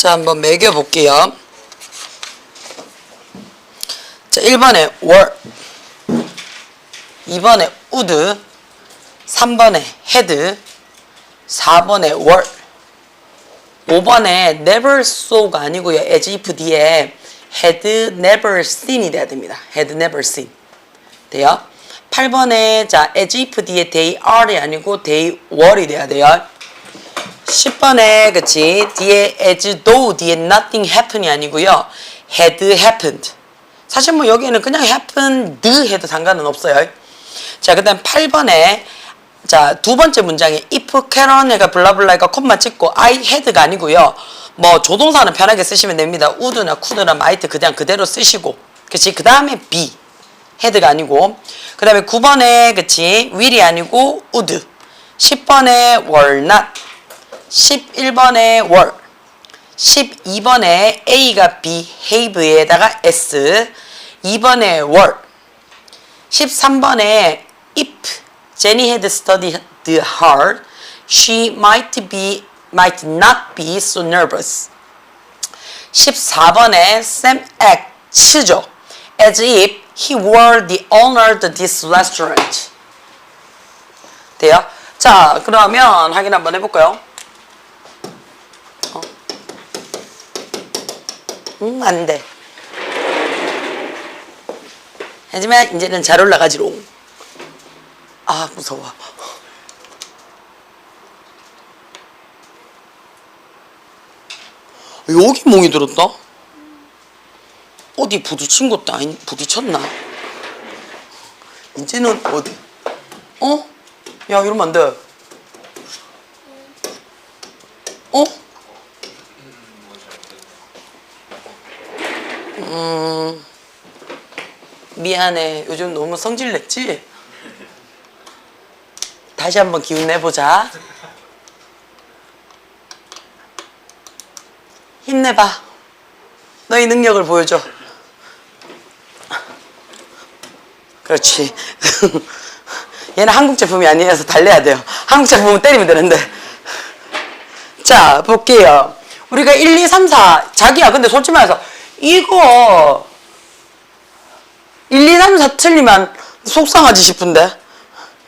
자, 한번 매겨볼게요. 자, 1번에 월, 2번에 우드, 3번에 헤드, 4번에 월, 5번에 never saw가 아니고요. as if 뒤에 had never seen이 돼야 됩니다. had never seen. 돼요. 8번에 자 as if 뒤에 they are이 아니고 they were이 돼야 돼요. 10번에 그치 뒤에 as though 뒤에 nothing happen이 아니고요. had happened. 사실 뭐 여기에는 그냥 happened 해도 상관은 없어요. 자, 그 다음 8번에 자, 두 번째 문장에 if 캐런애가 블라블라가 콤마 찍고 I had가 아니고요. 뭐 조동사는 편하게 쓰시면 됩니다. would나 could나 might 그냥 그대로 쓰시고. 그치? 그 다음에 be. had가 아니고. 그 다음에 9번에 그치? will이 아니고 would. 10번에 were not. 11번에 were. 12번에 A가 behave에다가 S. 2번에 were. 13번에 if Jenny had studied hard, she might not be so nervous. 14번에 Sam acts죠. As if he were the owner of this restaurant. 돼요? 자, 그러면 확인 한번 해볼까요? 안 돼. 하지만 이제는 잘 올라가지롱. 아, 무서워. 여기 멍이 들었다? 어디 부딪힌 것도 아니, 부딪혔나? 이제는 어디? 어? 야, 이러면 안 돼. 어? 미안해. 요즘 너무 성질 냈지? 다시 한번 기운 내보자. 힘내봐. 너의 능력을 보여줘. 그렇지. 얘는 한국 제품이 아니라서 달래야 돼요. 한국 제품은 때리면 되는데. 자, 볼게요. 우리가 1, 2, 3, 4. 자기야, 근데 솔직히 말해서 이거 1, 2, 3, 4 틀리면 속상하지 싶은데.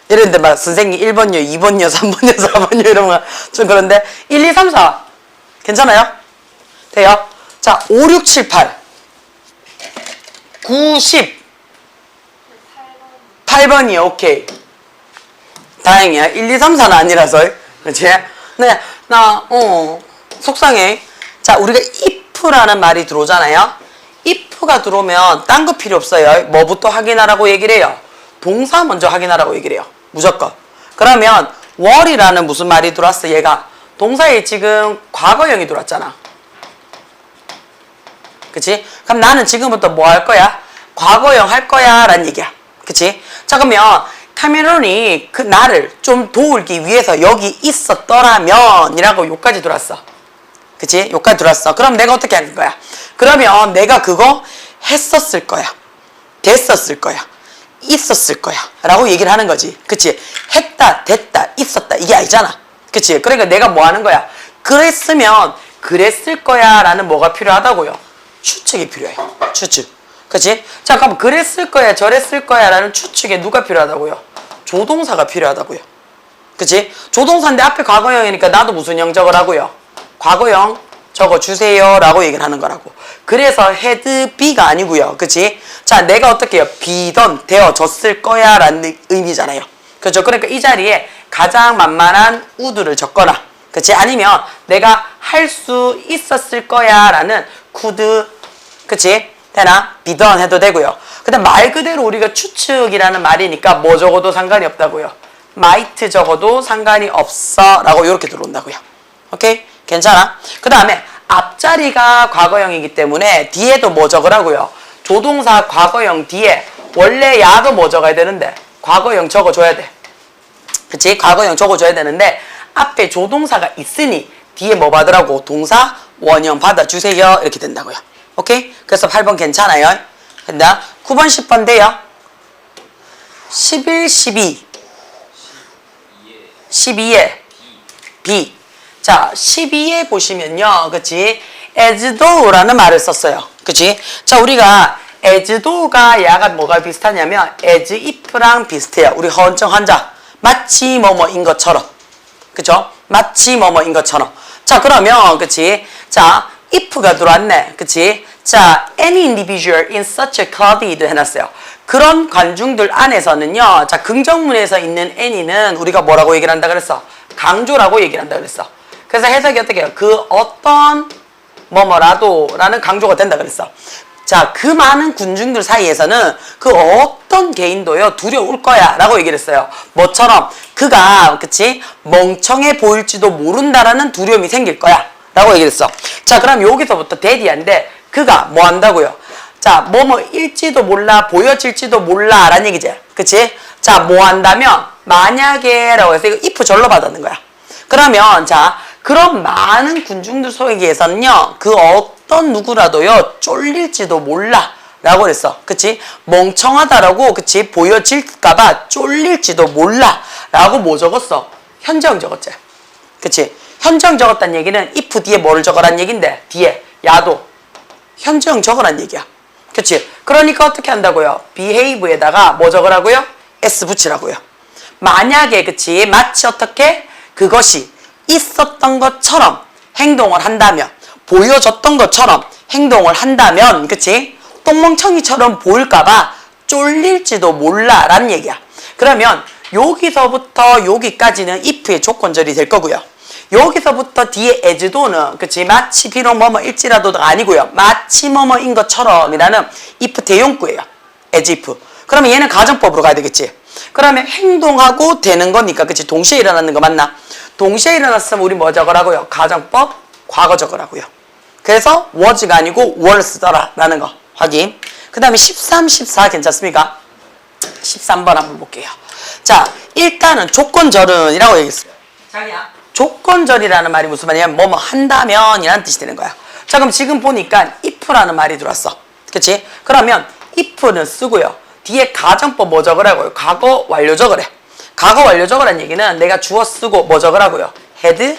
이랬는데 막 선생님 1번요, 2번요, 3번요, 4번요 이러면 좀 그런데 1, 2, 3, 4 괜찮아요? 돼요? 자, 5, 6, 7, 8 9, 10 8번이요. 오케이. 다행이야. 1, 2, 3, 4는 아니라서. 그렇지? 네, 속상해. 자, 우리가 if라는 말이 들어오잖아요. if가 들어오면 딴 거 필요 없어요. 뭐부터 확인하라고 얘기를 해요? 동사 먼저 확인하라고 얘기를 해요. 무조건. 그러면 were이라는 무슨 말이 들어왔어? 얘가 동사에 지금 과거형이 들어왔잖아. 그치? 그럼 나는 지금부터 뭐 할 거야? 과거형 할 거야 라는 얘기야. 그치? 자, 그러면 카메론이 그 나를 좀 도우기 위해서 여기 있었더라면 이라고 요까지 들어왔어. 그치? 요까지 들어왔어. 그럼 내가 어떻게 할 거야? 그러면 내가 그거 했었을 거야. 됐었을 거야. 있었을 거야 라고 얘기를 하는 거지. 그치? 했다, 됐다, 있었다 이게 아니잖아. 그치? 그러니까 내가 뭐 하는 거야? 그랬으면 그랬을 거야 라는 뭐가 필요하다고요? 추측이 필요해요. 추측. 그치? 자, 그럼 그랬을 거야, 저랬을 거야 라는 추측에 누가 필요하다고요? 조동사가 필요하다고요. 그치? 조동사인데 앞에 과거형이니까 나도 무슨 형 적으라고요? 과거형 적어주세요 라고 얘기를 하는 거라고. 그래서 had be가 아니고요. 그치? 자, 내가 어떻게 해요? be던 되어졌을 거야 라는 의미잖아요. 그렇죠? 그러니까 이 자리에 가장 만만한 would를 적거나, 그치? 아니면 내가 할 수 있었을 거야 라는 could, 그치? 되나? be던 해도 되고요. 그 다음 말 그대로 우리가 추측이라는 말이니까 뭐 적어도 상관이 없다고요. might 적어도 상관이 없어 라고 이렇게 들어온다고요. 오케이? 괜찮아? 그 다음에 앞자리가 과거형이기 때문에 뒤에도 뭐 적으라고요? 조동사 과거형 뒤에 원래 야도 뭐 적어야 되는데 과거형 적어줘야 돼. 그치? 과거형 적어줘야 되는데 앞에 조동사가 있으니 뒤에 뭐 받으라고? 동사 원형 받아주세요 이렇게 된다고요. 오케이? 그래서 8번 괜찮아요. 된다. 9번 10번 돼요. 11, 12 12에 B. 자, 12에 보시면요. 그치? as though라는 말을 썼어요. 그치? 자, 우리가 as though가 약간 뭐가 비슷하냐면 as if랑 비슷해요. 우리 허언증 환자. 마치 뭐뭐인 것처럼. 그쵸? 마치 뭐뭐인 것처럼. 자, 그러면, 그치? 자, if가 들어왔네. 그치? 자, any individual in such a crowded 해놨어요. 그런 관중들 안에서는요. 자, 긍정문에서 있는 any는 우리가 뭐라고 얘기를 한다 그랬어? 강조라고 얘기를 한다 그랬어. 그래서 해석이 어떻게 해요? 그 어떤 뭐뭐라도 라는 강조가 된다 그랬어. 자, 그 많은 군중들 사이에서는 그 어떤 개인도요 두려울 거야 라고 얘기를 했어요. 뭐처럼 그가 그치 멍청해 보일지도 모른다라는 두려움이 생길 거야 라고 얘기를 했어. 자, 그럼 여기서부터 대디한데 그가 뭐 한다고요? 자, 뭐뭐일지도 몰라 보여질지도 몰라 라는 얘기지. 그치? 자, 뭐 한다면 만약에 라고 해서 이거 if 절로 받았는 거야. 그러면 자, 그런 많은 군중들 속에서는요 그 어떤 누구라도요 쫄릴지도 몰라 라고 그랬어. 그치? 멍청하다라고 그치 보여질까봐 쫄릴지도 몰라 라고 뭐 적었어? 현재형 적었지. 그치? 현재형 적었다는 얘기는 if 뒤에 뭐를 적어란 얘긴데 뒤에 야도 현재형 적어란 얘기야. 그치? 그러니까 어떻게 한다고요? behave에다가 뭐 적으라고요? s 붙이라고요. 만약에 그치 마치 어떻게 그것이 있었던 것처럼 행동을 한다면 보여졌던 것처럼 행동을 한다면 그치? 똥멍청이처럼 보일까봐 쫄릴지도 몰라 라는 얘기야. 그러면 여기서부터 여기까지는 if의 조건절이 될 거고요. 여기서부터 뒤에 as though는 그치? 마치 비록 뭐뭐일지라도가 아니고요. 마치 뭐뭐인 것처럼이라는 if 대용구예요. as if. 그러면 얘는 가정법으로 가야 되겠지. 그러면 행동하고 되는 거니까 그치? 동시에 일어나는 거 맞나? 동시에 일어났으면 우리 뭐 적으라고요? 가정법 과거 적으라고요. 그래서 was가 아니고 were 쓰더라 라는 거 확인. 그 다음에 13, 14 괜찮습니까? 13번 한번 볼게요. 자, 일단은 조건절은 이라고 얘기했어요. 자기야, 조건절이라는 말이 무슨 말이냐면 뭐뭐 한다면 이라는 뜻이 되는 거야. 자, 그럼 지금 보니까 if라는 말이 들어왔어. 그치? 그러면 if는 쓰고요. 뒤에 가정법 뭐 적으라고요? 과거 완료 적으래. 과거 완료 적으란 얘기는 내가 주어 쓰고 뭐 적으라고요? had,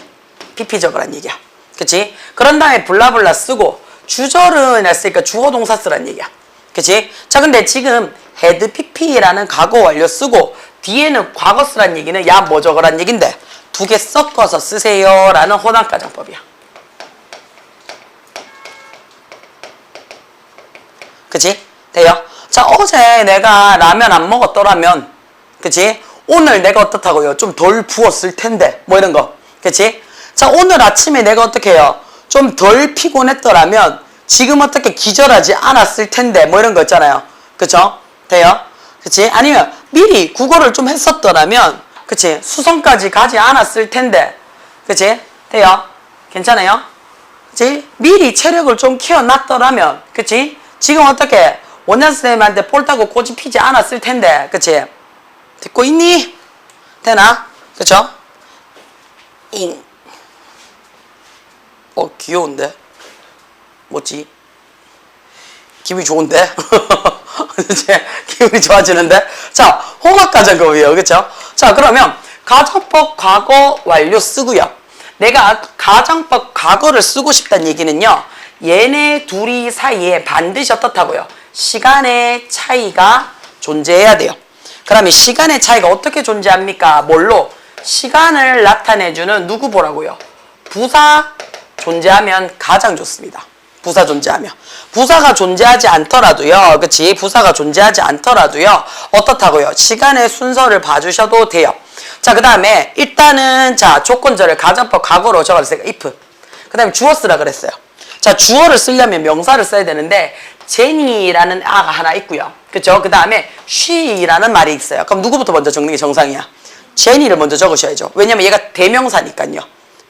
pp 적으란 얘기야. 그치? 그런 다음에 블라블라 쓰고 주절은 했으니까 주어 동사 쓰란 얘기야. 그치? 자, 근데 지금 had, pp라는 과거 완료 쓰고 뒤에는 과거 쓰란 얘기는 야 뭐 적으란 얘긴데 두 개 섞어서 쓰세요 라는 혼합가정법이야. 그치? 돼요? 자, 어제 내가 라면 안 먹었더라면 그치? 오늘 내가 어떻다고요? 좀 덜 부었을 텐데 뭐 이런 거. 그치? 자, 오늘 아침에 내가 어떻게 해요? 좀 덜 피곤했더라면 지금 어떻게 기절하지 않았을 텐데 뭐 이런 거 있잖아요. 그쵸? 돼요? 그치? 아니면 미리 국어를 좀 했었더라면 그치? 수성까지 가지 않았을 텐데 그치? 돼요? 괜찮아요? 그치? 미리 체력을 좀 키워놨더라면 그치? 지금 어떻게 원장 선생님한테 폴타고 꼬지 피지 않았을 텐데 그치? 듣고 있니? 되나? 그쵸? 잉. 귀여운데? 뭐지? 기분이 좋은데? 이제 기분이 좋아지는데? 자, 홍합가정법이에요. 그쵸? 자, 그러면 가정법 과거 완료 쓰고요. 내가 가정법 과거를 쓰고 싶다는 얘기는요. 얘네 둘이 사이에 반드시 어떻다고요? 시간의 차이가 존재해야 돼요. 그러면 시간의 차이가 어떻게 존재합니까? 뭘로? 시간을 나타내주는 누구 보라고요? 부사 존재하면 가장 좋습니다. 부사 존재하면. 부사가 존재하지 않더라도요. 그치? 부사가 존재하지 않더라도요. 어떻다고요? 시간의 순서를 봐주셔도 돼요. 자, 그 다음에 일단은 자 조건절을 가정법 과거로 적어주세요. if. 그 다음에 주어 쓰라 그랬어요. 자, 주어를 쓰려면 명사를 써야 되는데 제니라는 아가 하나 있고요. 그쵸? 그 다음에 she라는 말이 있어요. 그럼 누구부터 먼저 적는 게 정상이야? 제니를 먼저 적으셔야죠. 왜냐면 얘가 대명사니까요.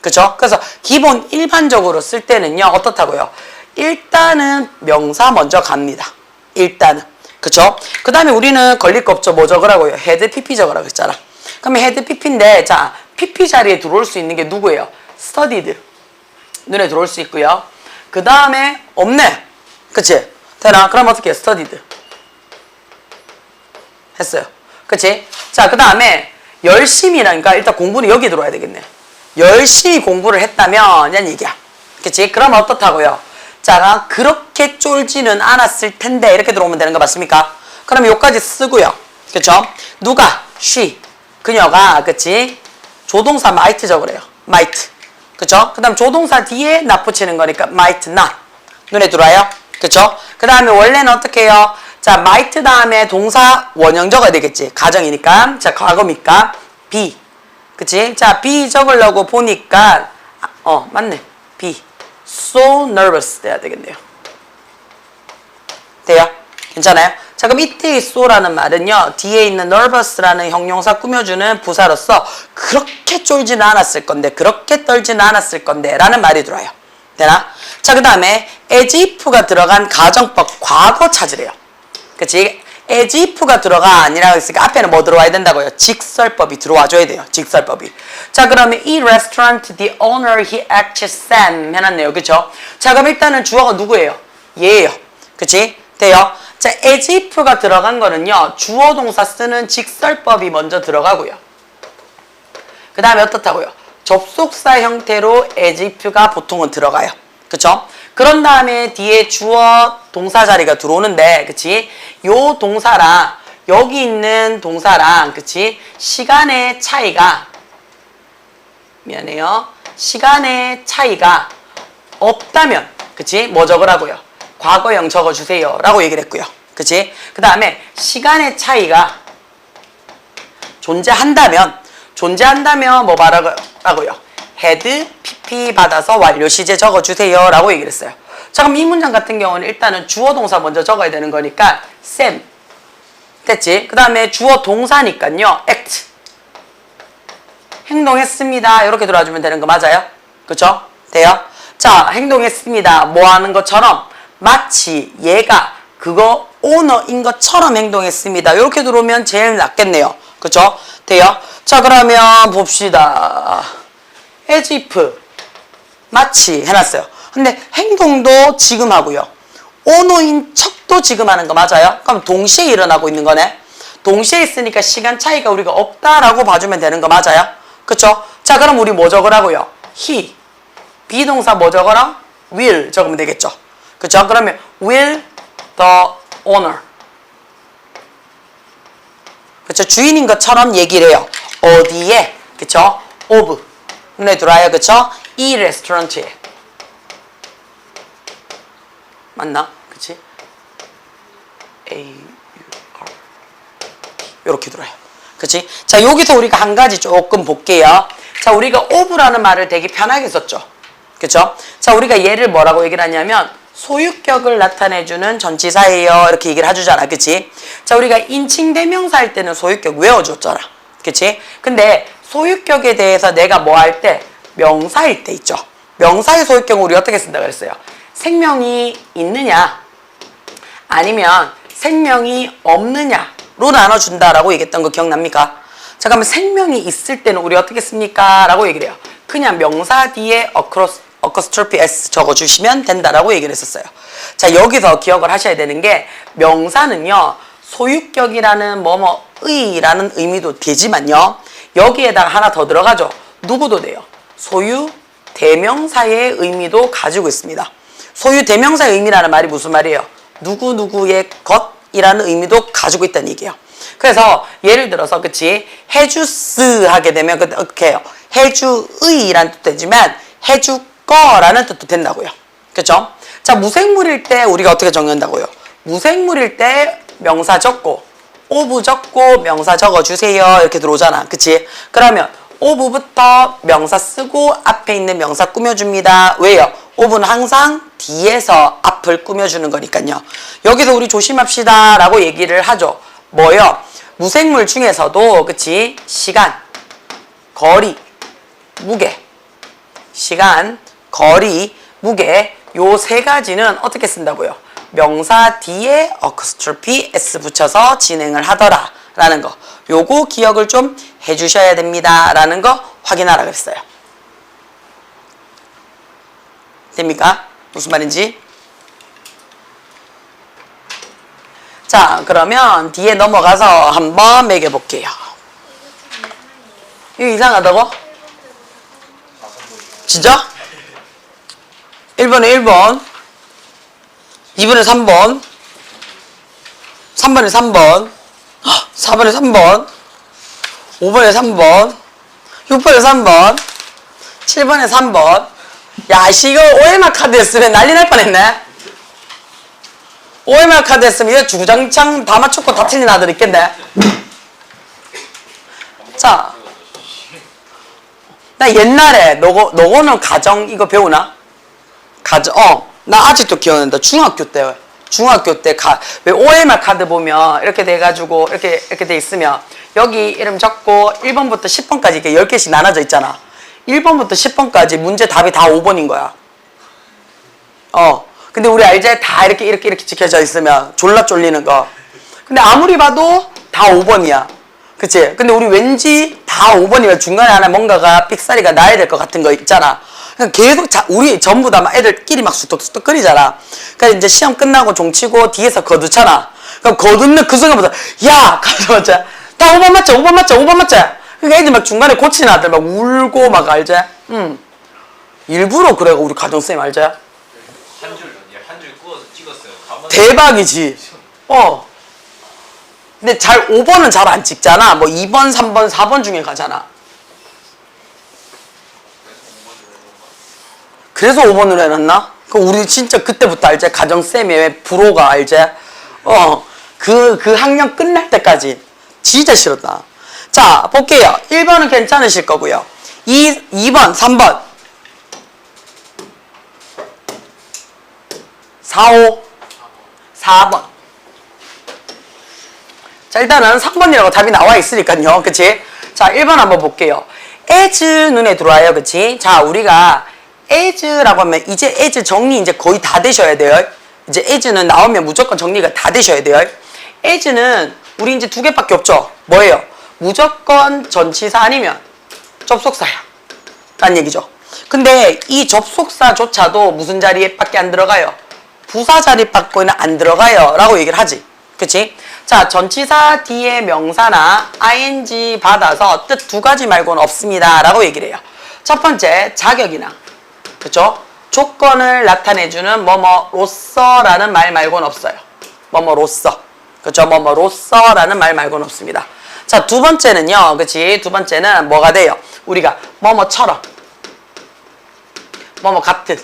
그쵸? 그래서 기본 일반적으로 쓸 때는요. 어떻다고요? 일단은 명사 먼저 갑니다. 일단은. 그쵸? 그 다음에 우리는 걸릴 거 없죠. 뭐 적으라고요? had, pp 적으라고 했잖아. 그러면 had, pp인데 자, pp 자리에 들어올 수 있는 게 누구예요? studied. 눈에 들어올 수 있고요. 그 다음에 없네. 그치? 되나? 그럼 어떻게 해요? studied. 했어요. 그치? 자, 그 다음에 열심히라니까 일단 공부는 여기 들어와야 되겠네. 열심히 공부를 했다면 이런 얘기야. 그치? 그럼 어떻다고요? 자, 그렇게 쫄지는 않았을 텐데 이렇게 들어오면 되는 거 맞습니까? 그럼 요까지 쓰고요. 그쵸? 누가? she. 그녀가, 그치? 조동사 might 적으래요. might. 그쵸? 그 다음 조동사 뒤에 not 붙이는 거니까 might not. 눈에 들어와요? 그쵸? 그 다음에 원래는 어떻게 해요? 자, might 다음에 동사 원형 적어야 되겠지. 가정이니까. 자, 과거니까 be. 그치? 자, be 적으려고 보니까 맞네. be. so nervous 돼야 되겠네요. 돼요? 괜찮아요? 자, 그럼 이때의 so라는 말은요, 뒤에 있는 nervous라는 형용사 꾸며주는 부사로서 그렇게 쫄지는 않았을 건데, 그렇게 떨지는 않았을 건데 라는 말이 들어와요. 되나? 자, 그 다음에 as if가 들어간 가정법 과거 찾으래요. 그치? as if가 들어가 아니라고 했으니까 앞에는 뭐 들어와야 된다고요? 직설법이 들어와줘야 돼요. 직설법이. 자, 그러면 이 restaurant the owner he actually Sam 해놨네요. 그쵸? 자, 그럼 일단은 주어가 누구예요? 얘예요. 그치? 돼요? 자, as if가 들어간 거는요, 주어 동사 쓰는 직설법이 먼저 들어가고요. 그 다음에 어떻다고요? 접속사 형태로 as if가 보통은 들어가요. 그쵸? 그런 다음에 뒤에 주어 동사 자리가 들어오는데, 그치? 요 동사랑, 여기 있는 동사랑, 그치? 시간의 차이가, 미안해요. 시간의 차이가 없다면, 그치? 뭐 적으라고요? 과거형 적어주세요. 라고 얘기를 했고요. 그치? 그 다음에 시간의 차이가 존재한다면 뭐 말하라고요? had, pp 받아서 완료 시제 적어주세요. 라고 얘기를 했어요. 자, 그럼 이 문장 같은 경우는 일단은 주어 동사 먼저 적어야 되는 거니까 Sam. 됐지? 그 다음에 주어 동사니까요. act. 행동했습니다. 이렇게 들어와주면 되는 거 맞아요? 그쵸? 돼요? 자, 행동했습니다. 뭐 하는 것처럼 마치 얘가 그거 오너인 것처럼 행동했습니다. 이렇게 들어오면 제일 낫겠네요. 그쵸? 돼요? 자, 그러면 봅시다. as if 마치 해놨어요. 근데 행동도 지금 하고요. 오너인 척도 지금 하는 거 맞아요? 그럼 동시에 일어나고 있는 거네. 동시에 있으니까 시간 차이가 우리가 없다라고 봐주면 되는 거 맞아요? 그쵸? 자, 그럼 우리 뭐 적으라고요? he. 비동사 뭐 적어라? will 적으면 되겠죠. 그쵸? 그러면 will the owner. 그쵸? 주인인 것처럼 얘기를 해요. 어디에? 그쵸? of. 눈에 들어와요. 그쵸? 이 레스토랑트에. 맞나? 그치? A-U-R 요렇게 들어요. 그치? 자, 여기서 우리가 한 가지 조금 볼게요. 자, 우리가 of라는 말을 되게 편하게 썼죠. 그쵸? 자, 우리가 얘를 뭐라고 얘기를 하냐면 소유격을 나타내주는 전치사예요. 이렇게 얘기를 해주잖아. 그치? 자, 우리가 인칭 대명사 할 때는 소유격 외워줬잖아. 그치? 근데 소유격에 대해서 내가 뭐 할 때? 명사일 때 있죠. 명사의 소유격은 우리 어떻게 쓴다고 그랬어요? 생명이 있느냐 아니면 생명이 없느냐로 나눠준다라고 얘기했던 거 기억납니까? 자, 그러면 생명이 있을 때는 우리 어떻게 씁니까? 라고 얘기를 해요. 그냥 명사 뒤에 apostrophe s 적어주시면 된다라고 얘기를 했었어요. 자, 여기서 기억을 하셔야 되는 게 명사는요, 소유격이라는 뭐뭐의라는 의미도 되지만요, 여기에다가 하나 더 들어가죠. 누구도 돼요. 소유 대명사의 의미도 가지고 있습니다. 소유 대명사의 의미라는 말이 무슨 말이에요? 누구누구의 것이라는 의미도 가지고 있다는 얘기예요. 그래서 예를 들어서 그치? 해주스 하게 되면 어떻게 해요? 해주의라는 뜻도 되지만 해주거라는 뜻도 된다고요. 그쵸? 자, 무생물일 때 우리가 어떻게 정의한다고요? 무생물일 때 명사 적고 of 적고 명사 적어주세요. 이렇게 들어오잖아. 그치? 그러면 of부터 명사 쓰고 앞에 있는 명사 꾸며줍니다. 왜요? of는 항상 뒤에서 앞을 꾸며주는 거니까요. 여기서 우리 조심합시다 라고 얘기를 하죠. 뭐요? 무생물 중에서도 그치? 시간, 거리, 무게. 시간, 거리, 무게 요 세 가지는 어떻게 쓴다고요? 명사 뒤에 apostrophe s 붙여서 진행을 하더라 라는 거. 요거 기억을 좀 해주셔야 됩니다 라는 거 확인하라 그랬어요. 됩니까? 무슨 말인지? 자, 그러면 뒤에 넘어가서 한번 매겨볼게요. 이거 이상하다고? 진짜? 1번에 1번, 2번에 3번, 3번에 3번, 4번에 3번, 5번에 3번, 6번에 3번, 7번에 3번. 야, 이거 OMR 카드였으면 난리 날 뻔했네. OMR 카드였으면 이거 주구장창 다 맞췄고 다 틀린 아들 있겠네. 자, 나 옛날에 너거는 가정 이거 배우나? 나 아직도 기억난다. 중학교 때 왜 OMR 카드 보면 이렇게 돼가지고 이렇게 돼 있으면 여기 이름 적고 1번부터 10번까지 이렇게 10개씩 나눠져 있잖아. 1번부터 10번까지 문제 답이 다 5번인 거야. 근데 우리 알제 다 이렇게 지켜져 있으면 졸라 쫄리는 거. 근데 아무리 봐도 다 5번이야. 그치? 근데 우리 왠지 다 5번이면 중간에 하나 뭔가가 삑사리가 나야 될 것 같은 거 있잖아. 그냥 계속 우리 전부 다 막 애들끼리 막 쑥덕쑥덕거리잖아. 그러니까 이제 시험 끝나고 종치고 뒤에서 거두잖아. 그럼 거두는 그 순간부터 야! 가자마자 다 5번 맞자 5번 맞자 5번 맞자. 그러니까 애들 막 중간에 고치는 아들 막 울고 막 알지? 일부러 그래 우리 가정쌤 알지? 한 줄 구워서 찍었어요. 대박이지. 근데 5번은 잘 안 찍잖아. 뭐 2번, 3번, 4번 중에 가잖아. 그래서 5번으로 해놨나? 우리 진짜 그때부터 알지? 가정쌤의 불호가 알지? 그 학년 끝날 때까지 진짜 싫었다. 자, 볼게요. 1번은 괜찮으실 거고요. 2번, 3번. 4, 5. 4번. 자, 일단은 3번이라고 답이 나와 있으니까요. 그치? 자, 1번 한번 볼게요. as 눈에 들어와요. 그치? 자, 우리가 as라고 하면 이제 as 정리 이제 거의 다 되셔야 돼요. 이제 as는 나오면 무조건 정리가 다 되셔야 돼요. as는 우리 이제 두 개밖에 없죠. 뭐예요? 무조건 전치사 아니면 접속사야. 라는 얘기죠. 근데 이 접속사조차도 무슨 자리에밖에 안 들어가요? 부사 자리밖에는 안 들어가요. 라고 얘기를 하지. 그치? 자, 전치사 뒤에 명사나 ing 받아서 뜻 두 가지 말고는 없습니다. 라고 얘기를 해요. 첫 번째, 자격이나. 그쵸? 조건을 나타내주는 뭐뭐로서 라는 말 말고는 없어요. 뭐뭐로서. 그쵸? 뭐뭐로서 라는 말 말고는 없습니다. 자, 두 번째는요. 그치? 두 번째는 뭐가 돼요? 우리가 뭐뭐처럼. 뭐뭐 같은.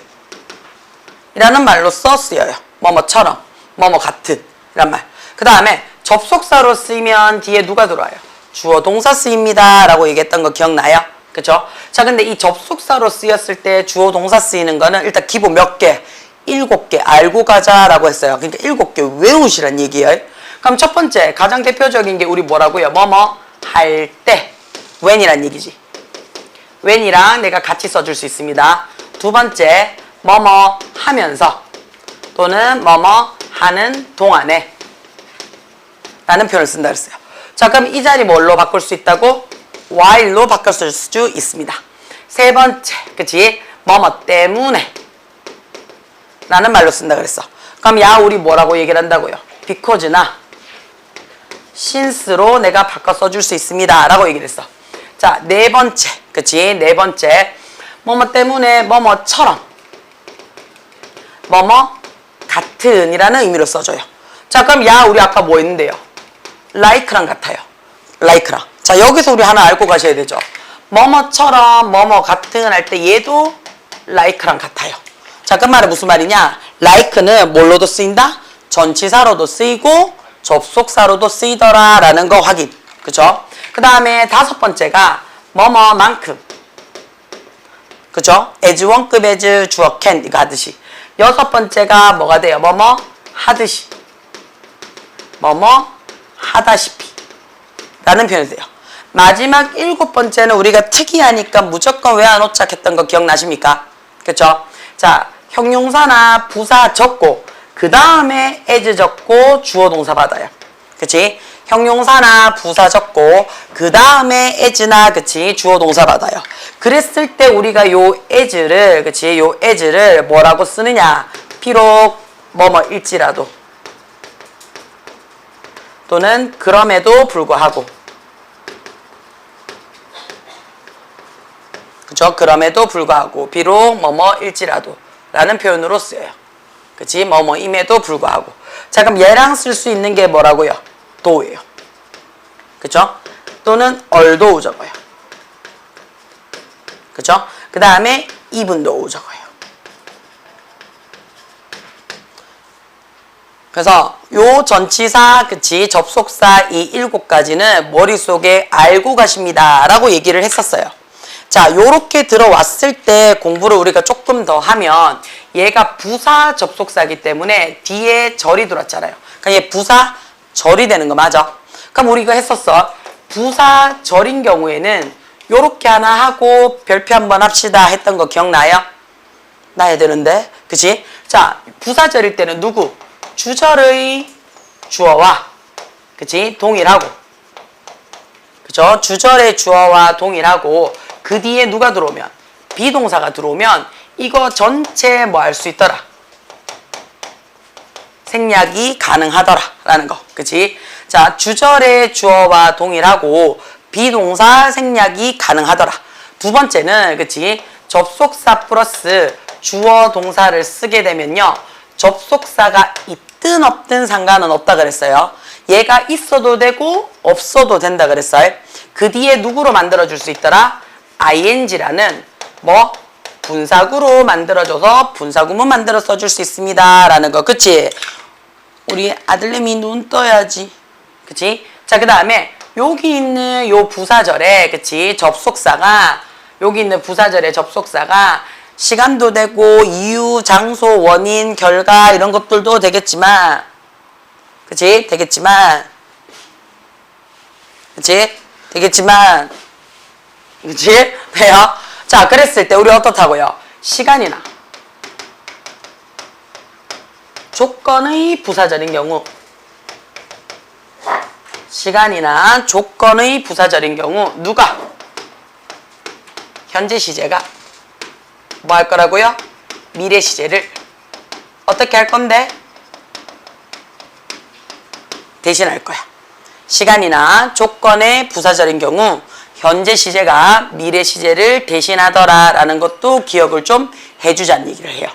이라는 말로써 쓰여요. 뭐뭐처럼. 뭐뭐 같은. 이란 말. 그 다음에 접속사로 쓰이면 뒤에 누가 들어와요? 주어 동사 쓰입니다. 라고 얘기했던 거 기억나요? 그쵸? 자, 근데 이 접속사로 쓰였을 때 주어 동사 쓰이는 거는 일단 기본 몇 개? 7개 알고 가자라고 했어요. 그러니까 7개 외우시란 얘기예요. 그럼 첫 번째 가장 대표적인 게 우리 뭐라고요? 뭐뭐 할 때 when이란 얘기지. when이랑 내가 같이 써줄 수 있습니다. 두 번째 뭐뭐 하면서 또는 뭐뭐 하는 동안에 라는 표현을 쓴다 그랬어요. 자, 그럼 이 자리 뭘로 바꿀 수 있다고? while로 바꿀 수 있습니다. 세 번째, 그치? 뭐뭐 때문에 라는 말로 쓴다 그랬어. 그럼 야, 우리 뭐라고 얘기를 한다고요? because나 since로 내가 바꿔 써줄 수 있습니다. 라고 얘기를 했어. 자, 네 번째, 그치? 네 번째, 뭐뭐 때문에 뭐뭐처럼 뭐뭐 같은 이라는 의미로 써줘요. 자, 그럼 야, 우리 아까 뭐 했는데요? like랑 같아요. like랑. 자, 여기서 우리 하나 알고 가셔야 되죠. 뭐뭐처럼 뭐뭐 같은 할 때 얘도 like랑 같아요. 자, 그 말은 무슨 말이냐? like는 뭘로도 쓰인다? 전치사로도 쓰이고 접속사로도 쓰이더라 라는 거 확인. 그죠? 그 다음에 다섯 번째가 뭐뭐만큼. 그죠? as 원급 as 주어 can 이거 하듯이. 여섯 번째가 뭐가 돼요? 뭐뭐 하듯이. 뭐뭐 하다시피 라는 표현이 돼요. 마지막 일곱 번째는 우리가 특이하니까 무조건 외워놓자 했던 거 기억나십니까? 그쵸? 자, 형용사나 부사 적고 그 다음에 as 적고 주어 동사 받아요. 그치? 형용사나 부사 적고 그 다음에 as나 그치? 주어 동사 받아요. 그랬을 때 우리가 요 as를 그치? 요 as를 뭐라고 쓰느냐? 비록 뭐뭐일지라도 또는 그럼에도 불구하고 그죠? 그럼에도 불구하고 비록 뭐뭐일지라도 라는 표현으로 쓰여요. 그치? 뭐뭐임에도 불구하고. 자, 그럼 얘랑 쓸 수 있는 게 뭐라고요? 도예요. 그쵸? 또는 얼도 적어요. 그쵸? 그 다음에 이분도 적어요. 그래서 요 전치사, 그치? 접속사 이 7가지는 머릿속에 알고 가십니다. 라고 얘기를 했었어요. 자, 요렇게 들어왔을 때 공부를 우리가 조금 더 하면 얘가 부사 접속사이기 때문에 뒤에 절이 들어왔잖아요. 그러니까 얘 부사 절이 되는 거 맞아? 그럼 우리가 했었어. 부사 절인 경우에는 요렇게 하나 하고 별표 한번 합시다 했던 거 기억나요? 나야 되는데. 그치? 자, 부사 절일 때는 누구? 주절의 주어와 그치? 동일하고. 그죠? 주절의 주어와 동일하고 그 뒤에 누가 들어오면 비동사가 들어오면 이거 전체 뭐 할 수 있더라? 생략이 가능하더라 라는 거. 그치? 자, 주절의 주어와 동일하고 비동사 생략이 가능하더라. 두 번째는 그치? 접속사 플러스 주어 동사를 쓰게 되면요. 접속사가 있든 없든 상관은 없다 그랬어요. 얘가 있어도 되고 없어도 된다 그랬어요. 그 뒤에 누구로 만들어줄 수 있더라? ing라는 뭐 분사구로 만들어줘서 분사구문 만들어 써줄 수 있습니다 라는 거. 그치? 우리 아들내미 눈 떠야지. 그치? 자, 그 다음에 여기 있는 요 부사절에 그치? 접속사가 여기 있는 부사절의 접속사가 시간도 되고 이유, 장소, 원인, 결과 이런 것들도 되겠지만 그치? 되겠지만 그치? 되겠지만 그치? 돼요? 자, 그랬을 때 우리 어떻다고요? 시간이나 조건의 부사절인 경우 시간이나 조건의 부사절인 경우 누가? 현재 시제가 뭐 할 거라고요? 미래 시제를 어떻게 할 건데? 대신할 거야. 시간이나 조건의 부사절인 경우 현재 시제가 미래 시제를 대신하더라 라는 것도 기억을 좀 해주자는 얘기를 해요.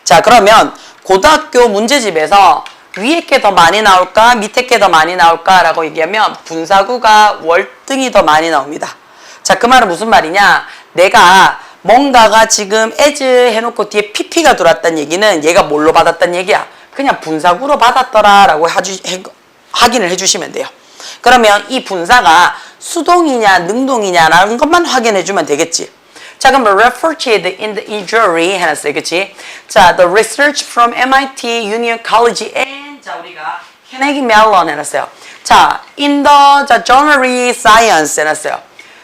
자, 그러면 고등학교 문제집에서 위에 게 더 많이 나올까 밑에 게 더 많이 나올까 라고 얘기하면 분사구가 월등히 더 많이 나옵니다. 자, 그 말은 무슨 말이냐? 내가 뭔가가 지금 as 해놓고 뒤에 pp가 들어왔다는 얘기는 얘가 뭘로 받았다는 얘기야? 그냥 분사구로 받았더라 라고 확인을 해주시면 돼요. 그러면 이 분사가 수동이냐 능동이냐라는 것만 확인해 주면 되겠지. 자, 그럼 referred in the injury 해놨어요. 그치? 자, the research from MIT Union College and 자, 우리가 Carnegie Mellon 해놨어요. 자, in the 자, Journal Science 해놨어요.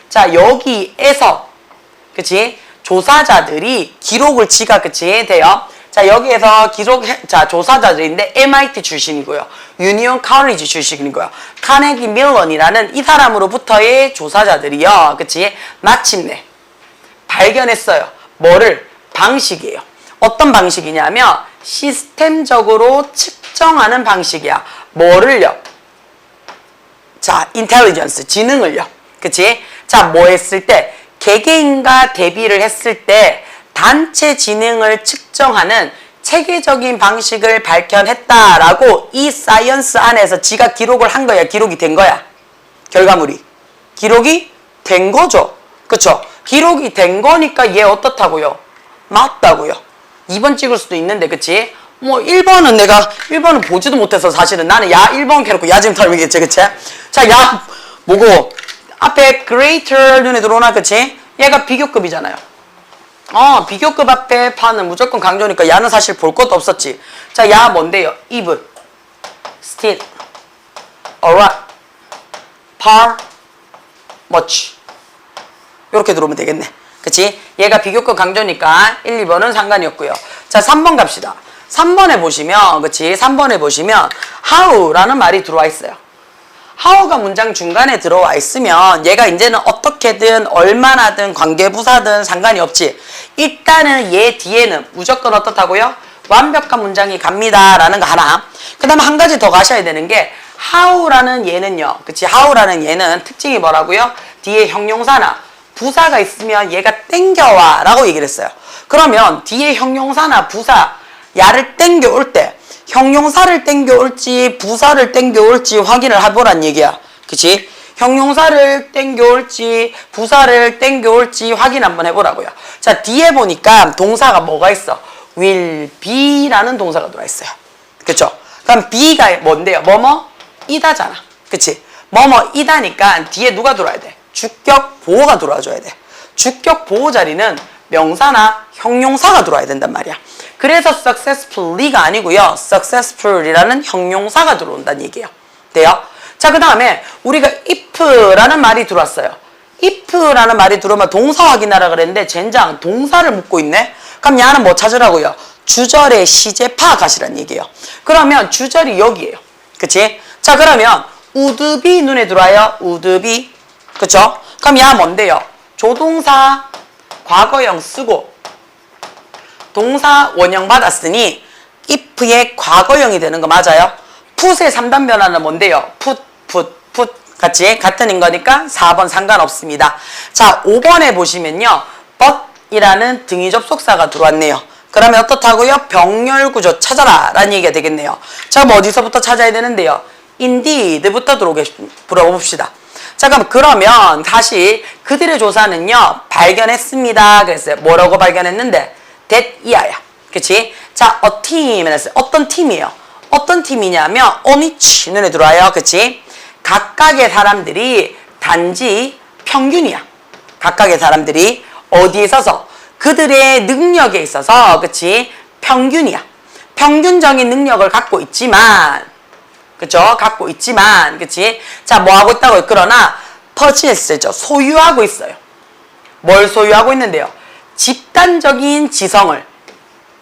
자, 여기에서 그치? 조사자들이 기록을 지가 그치? 돼요. 자, 여기에서 자, 조사자들인데 MIT 출신이고요. 유니온 칼리지 출신이고요. 카네기 밀런이라는 이 사람으로부터의 조사자들이요. 그치? 마침내 발견했어요. 뭐를? 방식이에요. 어떤 방식이냐면 시스템적으로 측정하는 방식이야. 뭐를요? 자, 인텔리전스, 지능을요. 그치? 자, 뭐 했을 때? 개개인과 대비를 했을 때 단체 지능을 측정하는 체계적인 방식을 밝혀냈다라고 이 사이언스 안에서 지가 기록을 한 거야. 기록이 된 거야. 결과물이. 기록이 된 거죠. 그쵸? 기록이 된 거니까 얘 어떻다고요? 맞다고요. 2번 찍을 수도 있는데, 그치? 뭐 1번은 보지도 못해서 사실은 나는 야 1번 해놓고 야 지금 털미겠지, 그치? 자, 야 뭐고 앞에 greater 눈에 들어오나, 그치? 얘가 비교급이잖아요. 비교급 앞에 파는 무조건 강조니까 야는 사실 볼 것도 없었지. 자, 야 뭔데요? even, still, alright, par, much 이렇게 들어오면 되겠네. 그치? 얘가 비교급 강조니까 1, 2번은 상관이 없고요. 자, 3번 갑시다. 3번에 보시면 그치? 3번에 보시면 how라는 말이 들어와 있어요. how가 문장 중간에 들어와 있으면 얘가 이제는 어떻게든 얼마나든 관계부사든 상관이 없지. 일단은 얘 뒤에는 무조건 어떻다고요? 완벽한 문장이 갑니다 라는 거 하나. 그 다음에 한 가지 더 가셔야 되는 게 how라는 얘는요. 그치? how라는 얘는 특징이 뭐라고요? 뒤에 형용사나 부사가 있으면 얘가 땡겨와 라고 얘기를 했어요. 그러면 뒤에 형용사나 부사 야를 땡겨올 때 형용사를 땡겨올지 부사를 땡겨올지 확인을 해보란 얘기야. 그치? 형용사를 땡겨올지 부사를 땡겨올지 확인 한번 해보라고요. 자, 뒤에 보니까 동사가 뭐가 있어? will be라는 동사가 들어와 있어요. 그쵸? 그럼 be가 뭔데요? 뭐뭐 이다잖아. 그치? 뭐뭐 이다니까 뒤에 누가 들어와야 돼? 주격 보호가 들어와줘야 돼. 주격 보호 자리는 명사나 형용사가 들어와야 된단 말이야. 그래서 successfully가 아니고요. successful이라는 형용사가 들어온다는 얘기예요. 돼요? 자, 그 다음에 우리가 if라는 말이 들어왔어요. if라는 말이 들어오면 동사 확인하라 그랬는데 젠장 동사를 묻고 있네? 그럼 야는 뭐 찾으라고요? 주절의 시제 파악하시란 얘기예요. 그러면 주절이 여기예요. 그치? 자, 그러면 would be 눈에 들어와요. would be. 그쵸? 그럼 야 뭔데요? 조동사 과거형 쓰고 동사 원형 받았으니 if의 과거형이 되는 거 맞아요? put의 3단 변화는 뭔데요? put 같이 같은 인 거니까 4번 상관없습니다. 자, 5번에 보시면요. but 이라는 등위 접속사가 들어왔네요. 그러면 어떻다고요? 병렬 구조 찾아라 라는 얘기가 되겠네요. 자, 그럼 어디서부터 찾아야 되는데요? indeed부터 들어봅시다. 자, 그러면 다시 그들의 조사는요 발견했습니다 그랬어요. 뭐라고 발견했는데? that 이하야. 그치? 자, a team 했어요. 어떤 팀이에요? 어떤 팀이냐면 on each 눈에 들어와요. 그치? 각각의 사람들이 단지 평균이야. 각각의 사람들이 어디에 있어서? 그들의 능력에 있어서 그치? 평균이야. 평균적인 능력을 갖고 있지만 그쵸? 갖고 있지만 그치? 자, 뭐 하고 있다고요? 그러나 possess죠. 소유하고 있어요. 뭘 소유하고 있는데요? 집단적인 지성을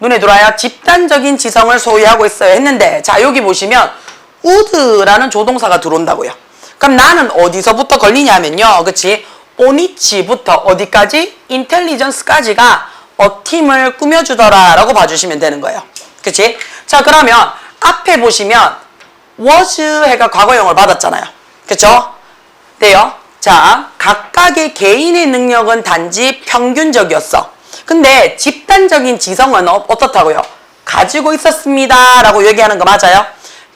눈에 들어와요. 집단적인 지성을 소유하고 있어요 했는데 자, 여기 보시면 would라는 조동사가 들어온다고요. 그럼 나는 어디서부터 걸리냐면요. 그치? on each부터 어디까지? intelligence까지가 팀을 꾸며주더라 라고 봐주시면 되는 거예요. 그치? 자, 그러면 앞에 보시면 was 해가 과거형을 받았잖아요. 그쵸? 돼요? 자, 각각의 개인의 능력은 단지 평균적이었어. 근데 집단적인 지성은 어떻다고요? 가지고 있었습니다 라고 얘기하는 거 맞아요?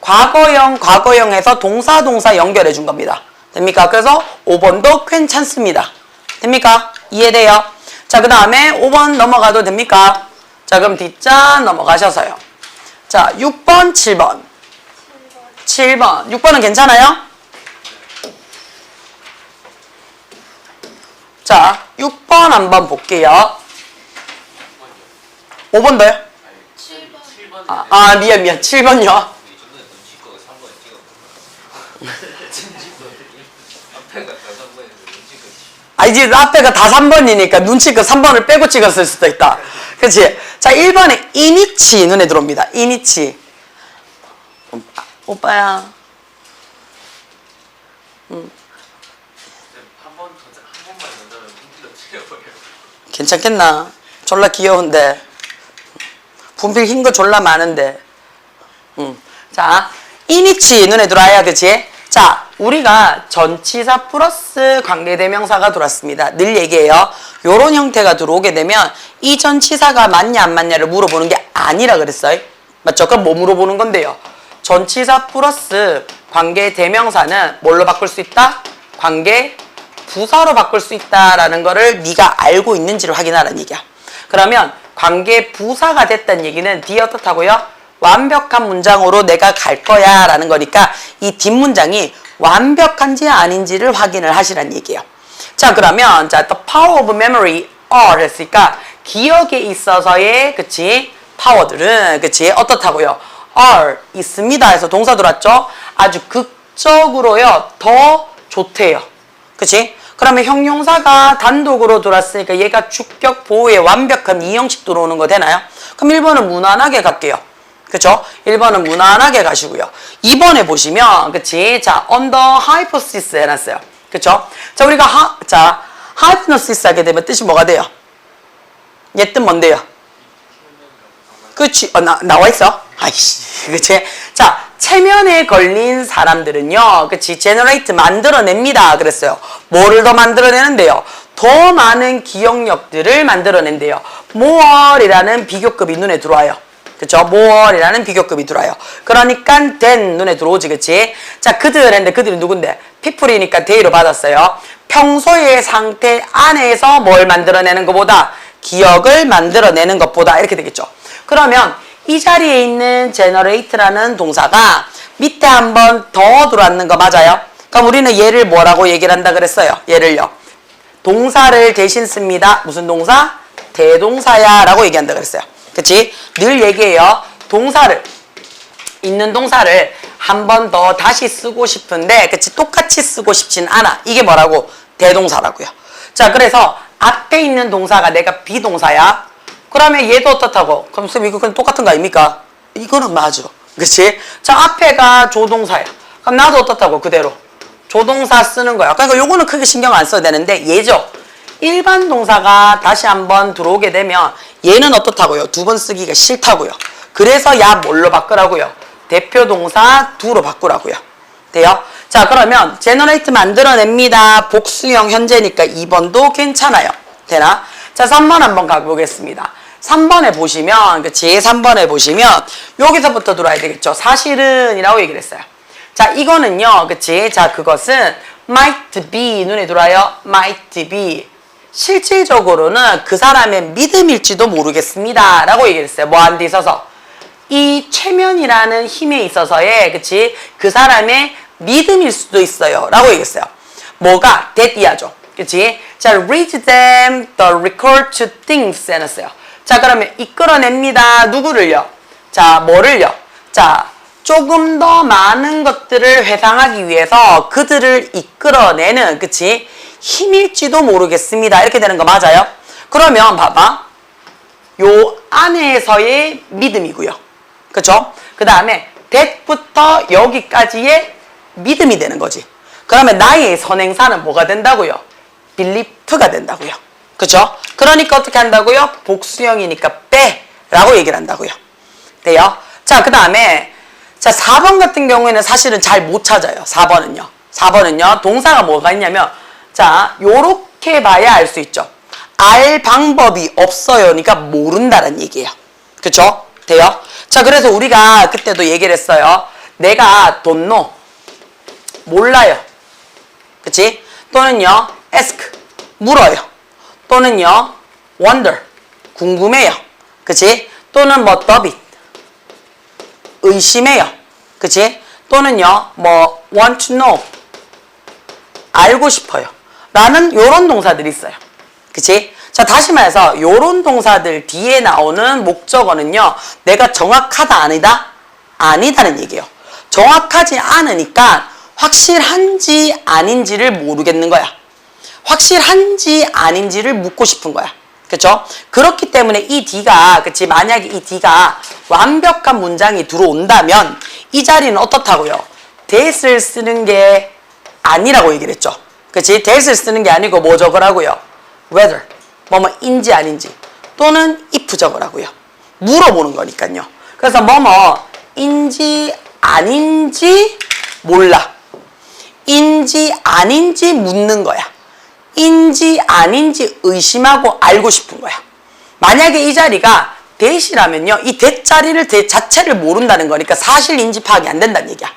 과거형에서 동사 연결해 준 겁니다. 됩니까? 그래서 5번도 괜찮습니다. 됩니까? 이해돼요? 자, 그 다음에 5번 넘어가도 됩니까? 자, 그럼 뒷자 넘어가셔서요. 자, 6번, 7번. 7번. 6번은 괜찮아요? 자, 6번 한번 볼게요. 5번도요? 7번. 미안. 7번요. 이제 앞에가 다 3번이니까 눈치껏 3번을 빼고 찍었을 수도 있다. 그치? 자, 1번에 이니치 눈에 들어옵니다. 이니치. 오빠야. 괜찮겠나? 졸라 귀여운데. 분필 흰 거 졸라 많은데. 자, 이니치 눈에 들어와야 그치? 자, 우리가 전치사 플러스 관계대명사가 들어왔습니다. 늘 얘기해요. 요런 형태가 들어오게 되면 이 전치사가 맞냐 안 맞냐를 물어보는 게 아니라 그랬어요. 맞죠? 그럼 뭐 물어보는 건데요? 전치사 플러스 관계대명사는 뭘로 바꿀 수 있다? 관계부사로 바꿀 수 있다라는 거를 네가 알고 있는지를 확인하라는 얘기야. 그러면 관계부사가 됐다는 얘기는 뒤에 어떻다고요? 완벽한 문장으로 내가 갈 거야 라는 거니까 이 뒷문장이 완벽한지 아닌지를 확인을 하시라는 얘기예요. 자, 그러면 자, the power of memory are 했으니까 기억에 있어서의 그치 파워들은 그치 어떻다고요? are 있습니다 해서 동사 들어왔죠? 아주 극적으로요 더 좋대요. 그치? 그러면 형용사가 단독으로 들어왔으니까 얘가 주격 보호의 완벽한 이형식 들어오는 거 되나요? 그럼 1번은 무난하게 갈게요. 그쵸? 1번은 무난하게 가시고요. 2번에 보시면, 그치? 자, under hypothesis 해놨어요. 그쵸? 자, 우리가, hypnosis 하게 되면 뜻이 뭐가 돼요? 얘 뜻 뭔데요? 그치? 나와 있어? 아이씨, 그치? 자, 체면에 걸린 사람들은요, 그치? generate 만들어냅니다. 그랬어요. 뭐를 더 만들어내는데요? 더 많은 기억력들을 만들어낸대요. more이라는 비교급이 눈에 들어와요. 그쵸? more이라는 비교급이 들어와요. 그러니까 than 눈에 들어오지, 그치? 자, 그들 했는데 그들이 누군데? people이니까 they로 받았어요. 평소의 상태 안에서 뭘 만들어내는 것보다 기억을 만들어내는 것보다 이렇게 되겠죠. 그러면 이 자리에 있는 generate라는 동사가 밑에 한 번 더 들어왔는 거 맞아요? 그럼 우리는 얘를 뭐라고 얘기를 한다 그랬어요? 얘를요. 동사를 대신 씁니다. 무슨 동사? 대동사야 라고 얘기한다 그랬어요. 그치? 늘 얘기해요. 동사를, 있는 동사를 한 번 더 다시 쓰고 싶은데, 그치? 똑같이 쓰고 싶진 않아. 이게 뭐라고? 대동사라고요. 자, 그래서 앞에 있는 동사가 내가 비동사야. 그러면 얘도 어떻다고? 그럼 쌤 이거 그냥 똑같은 거 아닙니까? 이거는 맞아. 그치? 자, 앞에가 조동사야. 그럼 나도 어떻다고? 그대로. 조동사 쓰는 거야. 그러니까 요거는 크게 신경 안 써도 되는데 얘죠. 일반 동사가 다시 한번 들어오게 되면 얘는 어떻다고요? 두 번 쓰기가 싫다고요. 그래서 야 뭘로 바꾸라고요? 대표 동사 do로 바꾸라고요. 돼요? 자, 그러면 generate 만들어냅니다. 복수형 현재니까 2번도 괜찮아요. 되나? 자, 3번 한번 가보겠습니다. 3번에 보시면, 그치? 3번에 보시면 여기서부터 들어와야 되겠죠. 사실은 이라고 얘기를 했어요. 자, 이거는요, 그치? 자, 그것은 might be 눈에 들어와요. might be. 실질적으로는 그 사람의 믿음일지도 모르겠습니다. 라고 얘기를 했어요. 뭐 한 데 있어서. 이 최면이라는 힘에 있어서의, 그치? 그 사람의 믿음일 수도 있어요. 라고 얘기했어요. 뭐가? 대띠하죠. 그치? 자, read them the record to things 해놨어요. 자, 그러면 이끌어냅니다. 누구를요? 자, 뭐를요? 자, 조금 더 많은 것들을 회상하기 위해서 그들을 이끌어내는, 그치? 힘일지도 모르겠습니다. 이렇게 되는 거 맞아요? 그러면 봐봐. 요 안에서의 믿음이고요. 그쵸? 그 다음에 that부터 여기까지의 믿음이 되는 거지. 그러면 나의 선행사는 뭐가 된다고요? belief가 된다고요. 그쵸? 그러니까 어떻게 한다고요? 복수형이니까 빼라고 얘기를 한다고요. 돼요? 자, 그 다음에 자, 4번 같은 경우에는 사실은 잘 못 찾아요. 4번은요. 동사가 뭐가 있냐면 자, 요렇게 봐야 알 수 있죠. 알 방법이 없어요. 그러니까 모른다는 얘기예요. 그쵸? 돼요? 자, 그래서 우리가 그때도 얘기를 했어요. 내가 don't know. 몰라요. 그치? 또는요, ask. 물어요. 또는요, wonder. 궁금해요. 그치? 또는 뭐 더빗. 의심해요. 그치? 또는요, 뭐 want to know. 알고 싶어요. 라는 요런 동사들이 있어요. 그치? 자, 다시 말해서 요런 동사들 뒤에 나오는 목적어는요. 내가 정확하다 아니다? 아니다는 얘기예요. 정확하지 않으니까 확실한지 아닌지를 모르겠는 거야. 확실한지 아닌지를 묻고 싶은 거야. 그쵸? 그렇기 때문에 이 D가, 그치? 만약에 이 D가 완벽한 문장이 들어온다면 이 자리는 어떻다고요? that을 쓰는 게 아니라고 얘기를 했죠. 그치? that을 쓰는 게 아니고 뭐 적으라고요? whether. 뭐뭐인지 아닌지. 또는 if 적으라고요. 물어보는 거니까요. 그래서 뭐뭐인지 아닌지 몰라. 인지 아닌지 묻는 거야. 인지 아닌지 의심하고 알고 싶은 거야. 만약에 이 자리가 that이라면요. 이 that 자리를 that 자체를 모른다는 거니까 사실인지 파악이 안 된다는 얘기야.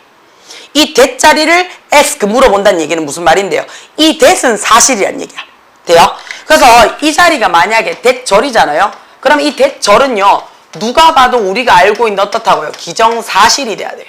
이 that 자리를 ask 물어본다는 얘기는 무슨 말인데요? 이 that은 사실이란 얘기야. 돼요? 그래서 이 자리가 만약에 that 절이잖아요. 그럼 이 that 절은요. 누가 봐도 우리가 알고 있는 어떻다고요? 기정사실이 돼야 돼요.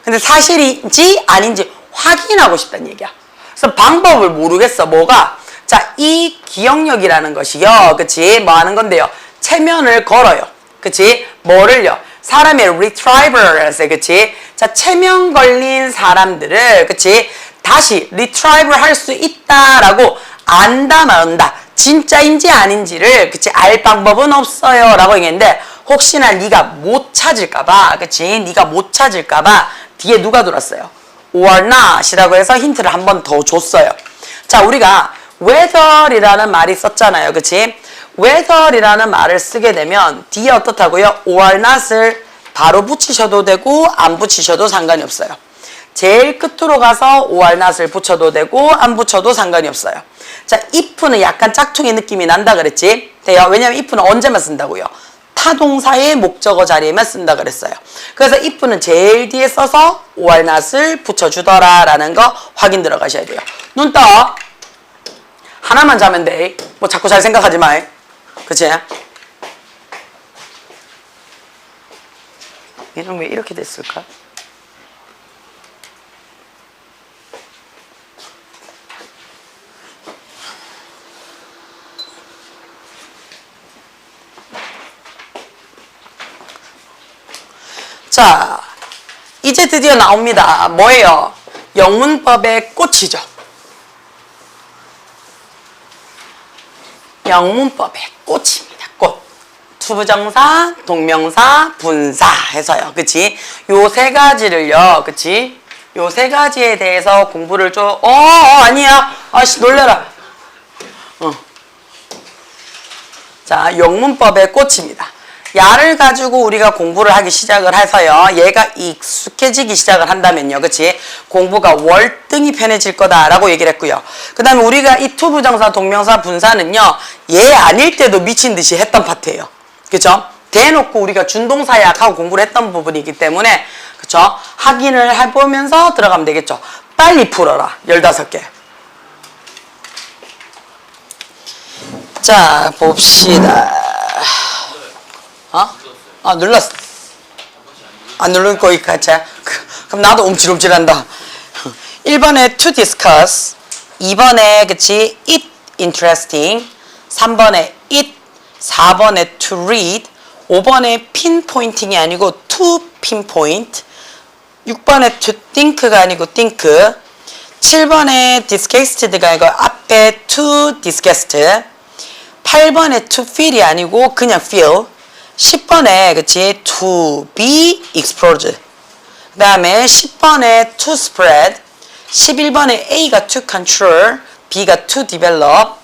근데 사실인지 아닌지 확인하고 싶다는 얘기야. 그래서 방법을 모르겠어. 뭐가? 자, 이 기억력이라는 것이요. 그치? 뭐 하는 건데요? 체면을 걸어요. 그치? 뭐를요? 사람의 retrieval을 했어요. 그치? 자, 체면 걸린 사람들을, 그치? 다시 retrieval 할 수 있다라고 안다 마은다. 진짜인지 아닌지를, 그치? 알 방법은 없어요. 라고 얘기했는데, 혹시나 네가 못 찾을까봐, 그치? 네가 못 찾을까봐 뒤에 누가 들었어요? or not 이라고 해서 힌트를 한 번 더 줬어요. 자, 우리가 whether이라는 말이 썼잖아요. 그치? whether이라는 말을 쓰게 되면 뒤에 어떻다고요? or not을 바로 붙이셔도 되고 안 붙이셔도 상관이 없어요. 제일 끝으로 가서 or not을 붙여도 되고 안 붙여도 상관이 없어요. 자, if는 약간 짝퉁의 느낌이 난다 그랬지? 돼요. 왜냐면 if는 언제만 쓴다고요? 타동사의 목적어 자리에만 쓴다 그랬어요. 그래서 if는 제일 뒤에 써서 or not을 붙여주더라 라는 거 확인 들어가셔야 돼요. 눈 떠. 하나만 자면 돼. 뭐 자꾸 잘 생각하지 마. 그치? 얘는 왜 이렇게 됐을까? 자, 이제 드디어 나옵니다. 뭐예요? 영문법의 꽃이죠. 영문법의 꽃입니다. 꽃. 투부정사, 동명사, 분사 해서요. 그치? 요 세 가지를요. 그치? 요 세 가지에 대해서 공부를 좀, 아니야. 아씨, 놀래라. 자, 영문법의 꽃입니다. 야를 가지고 우리가 공부를 하기 시작을 해서요. 얘가 익숙해지기 시작을 한다면요. 그치? 공부가 월등히 편해질 거다라고 얘기를 했고요. 그 다음에 우리가 이 투부정사, 동명사, 분사는요. 얘 아닐 때도 미친 듯이 했던 파트예요. 그쵸? 대놓고 우리가 준동사약하고 공부를 했던 부분이기 때문에 그쵸? 확인을 해보면서 들어가면 되겠죠. 빨리 풀어라. 15개. 자, 봅시다. 눌렀어. 안 누른 거 같이. 그럼 나도 움찔움찔한다. 1번에 to discuss, 2번에 그치 it interesting, 3번에 it, 4번에 to read, 5번에 pinpointing이 아니고 to pinpoint, 6번에 to think가 아니고 think, 7번에 disgusted가 아니고 앞에 to disgust, 8번에 to feel이 아니고 그냥 feel, 10번에 그치 to be exposed, 그 다음에 10번에 to spread, 11번에 A가 to control, B가 to develop,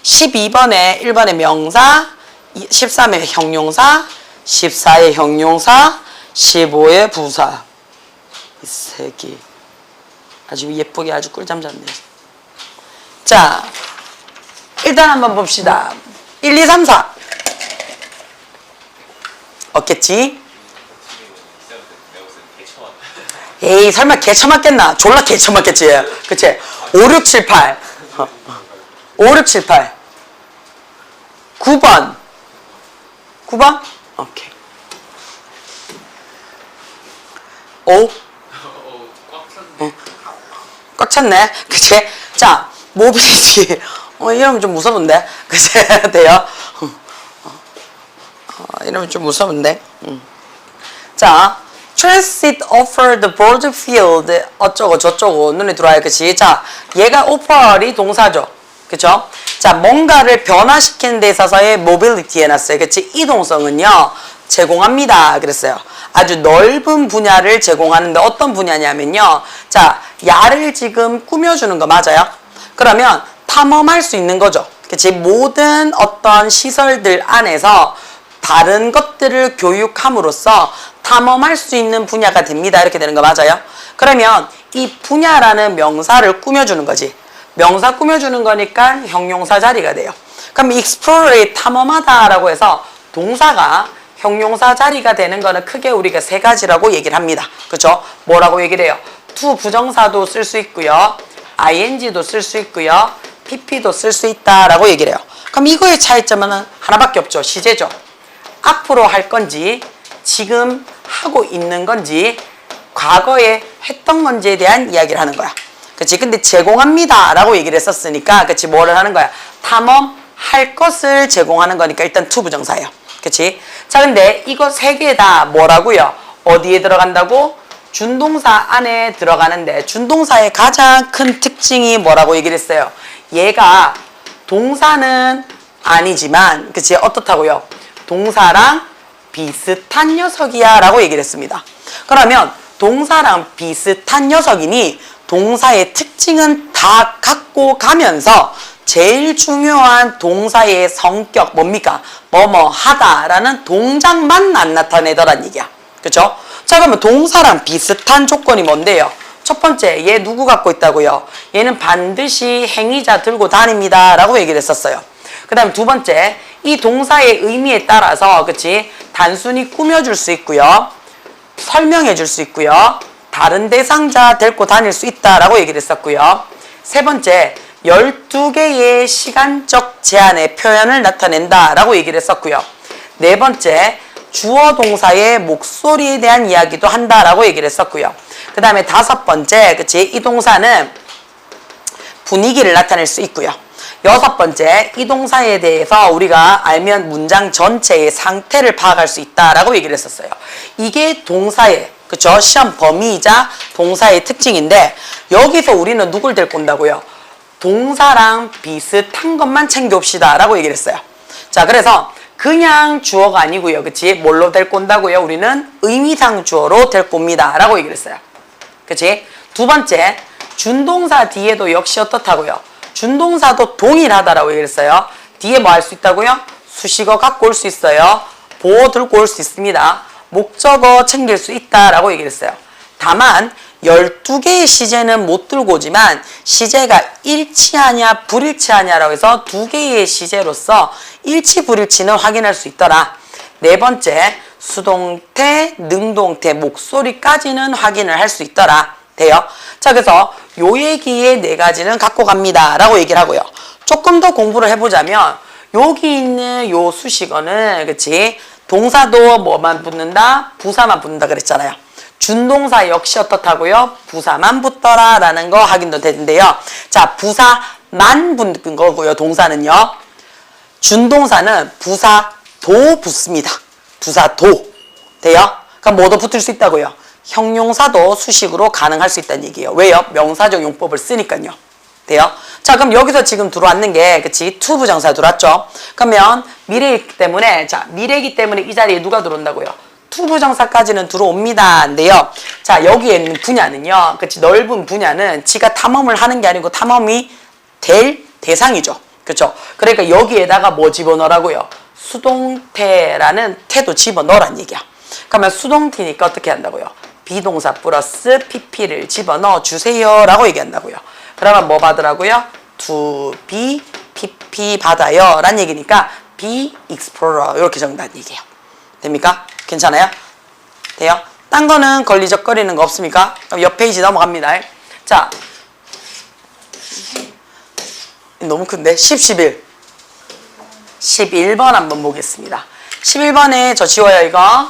12번에 1번에 명사, 13에 형용사, 14에 형용사, 15에 부사. 이 세 개 아주 예쁘게 아주 꿀잠 잤네. 자, 일단 한번 봅시다. 1, 2, 3, 4 없겠지? 에이, 설마 개 처맞겠나? 졸라 개 처맞겠지. 그치? 5, 6, 7, 8 5, 6, 7, 8 9번 9번? 오케이. 5 꽉 찼네. 그치? 자, 모빌리티. 이러면 좀 무서운데? 그치? 돼요? 이러면 좀 무서운데? 자, transit offer the broad field 어쩌고 저쩌고 눈에 들어와요. 그치? 자, 얘가 offer이 동사죠. 그쵸? 자, 뭔가를 변화시키는 데 있어서의 mobility 해놨어요. 그치? 이동성은요, 제공합니다. 그랬어요. 아주 넓은 분야를 제공하는데 어떤 분야냐면요. 자, 야를 지금 꾸며주는 거 맞아요? 그러면 탐험할 수 있는 거죠. 그치? 모든 어떤 시설들 안에서 다른 것들을 교육함으로써 탐험할 수 있는 분야가 됩니다. 이렇게 되는 거 맞아요? 그러면 이 분야라는 명사를 꾸며주는 거지. 명사 꾸며주는 거니까 형용사 자리가 돼요. 그럼 explore, 탐험하다라고 해서 동사가 형용사 자리가 되는 거는 크게 우리가 세 가지라고 얘기를 합니다. 그렇죠? 뭐라고 얘기를 해요? to 부정사도 쓸 수 있고요. ing도 쓸 수 있고요. pp도 쓸 수 있다라고 얘기를 해요. 그럼 이거의 차이점은 하나밖에 없죠. 시제죠. 앞으로 할 건지 지금 하고 있는 건지 과거에 했던 건지에 대한 이야기를 하는 거야. 그치? 근데 제공합니다 라고 얘기를 했었으니까 그치? 뭐를 하는 거야? 탐험할 것을 제공하는 거니까 일단 to 부정사예요. 그치? 자, 근데 이거 세 개 다 뭐라고요? 어디에 들어간다고? 준동사 안에 들어가는데 준동사의 가장 큰 특징이 뭐라고 얘기를 했어요? 얘가 동사는 아니지만 그치? 어떻다고요? 동사랑 비슷한 녀석이야 라고 얘기를 했습니다. 그러면 동사랑 비슷한 녀석이니 동사의 특징은 다 갖고 가면서 제일 중요한 동사의 성격 뭡니까? 뭐뭐 하다라는 동작만 안 나타내더란 얘기야. 그쵸? 자, 그러면 동사랑 비슷한 조건이 뭔데요? 첫 번째, 얘 누구 갖고 있다고요? 얘는 반드시 행위자 들고 다닙니다. 라고 얘기를 했었어요. 그 다음에 두 번째, 이 동사의 의미에 따라서, 그치? 단순히 꾸며줄 수 있고요. 설명해 줄 수 있고요. 다른 대상자 데리고 다닐 수 있다라고 얘기를 했었고요. 세 번째, 12개의 시간적 제한의 표현을 나타낸다라고 얘기를 했었고요. 네 번째, 주어 동사의 목소리에 대한 이야기도 한다라고 얘기를 했었고요. 그 다음에 다섯 번째, 그치? 이 동사는 분위기를 나타낼 수 있고요. 여섯 번째, 이 동사에 대해서 우리가 알면 문장 전체의 상태를 파악할 수 있다라고 얘기를 했었어요. 이게 동사의, 그쵸? 시험 범위이자 동사의 특징인데, 여기서 우리는 누굴 데리고 온다고요? 동사랑 비슷한 것만 챙겨옵시다 라고 얘기를 했어요. 자, 그래서 그냥 주어가 아니고요. 그치? 뭘로 데리고 온다고요? 우리는 의미상 주어로 데리고 옵니다 라고 얘기를 했어요. 그치? 두 번째, 준동사 뒤에도 역시 어떻다고요? 준동사도 동일하다라고 얘기를 했어요. 뒤에 뭐 할 수 있다고요? 수식어 갖고 올 수 있어요. 보어 들고 올 수 있습니다. 목적어 챙길 수 있다라고 얘기를 했어요. 다만 12개의 시제는 못 들고 오지만 시제가 일치하냐 불일치하냐라고 해서 2개의 시제로서 일치 불일치는 확인할 수 있더라. 네 번째, 수동태, 능동태, 목소리까지는 확인을 할 수 있더라. 돼요? 자, 그래서 요 얘기의 네 가지는 갖고 갑니다 라고 얘기를 하고요. 조금 더 공부를 해보자면 여기 있는 요 수식어는, 그치? 동사도 뭐만 붙는다? 부사만 붙는다 그랬잖아요. 준동사 역시 어떻다고요? 부사만 붙더라 라는 거 확인도 되는데요. 자, 부사만 붙는 거고요. 동사는요. 준동사는 부사도 붙습니다. 부사도. 돼요? 그럼 뭐도 붙을 수 있다고요? 형용사도 수식으로 가능할 수 있다는 얘기예요. 왜요? 명사적 용법을 쓰니까요. 돼요? 자, 그럼 여기서 지금 들어왔는 게, 그치? to 부정사 들어왔죠? 그러면 미래이기 때문에, 자, 미래이기 때문에 이 자리에 누가 들어온다고요? to 부정사까지는 들어옵니다. 인데요. 자, 여기에 있는 분야는요. 그치? 넓은 분야는 지가 탐험을 하는 게 아니고 탐험이 될 대상이죠. 그쵸? 그러니까 여기에다가 뭐 집어넣으라고요? 수동태라는 태도 집어넣으란 얘기야. 그러면 수동태니까 어떻게 한다고요? 비동사 플러스 pp를 집어넣어 주세요 라고 얘기한다고요. 그러면 뭐 받으라고요? to be pp 받아요 라는 얘기니까 be explorer 이렇게 정답 얘기해요. 됩니까? 괜찮아요? 돼요? 딴 거는 걸리적거리는 거 없습니까? 그럼 옆 페이지 넘어갑니다. 자, 너무 큰데? 11 11번 한번 보겠습니다. 11번에 저 지워요 이거.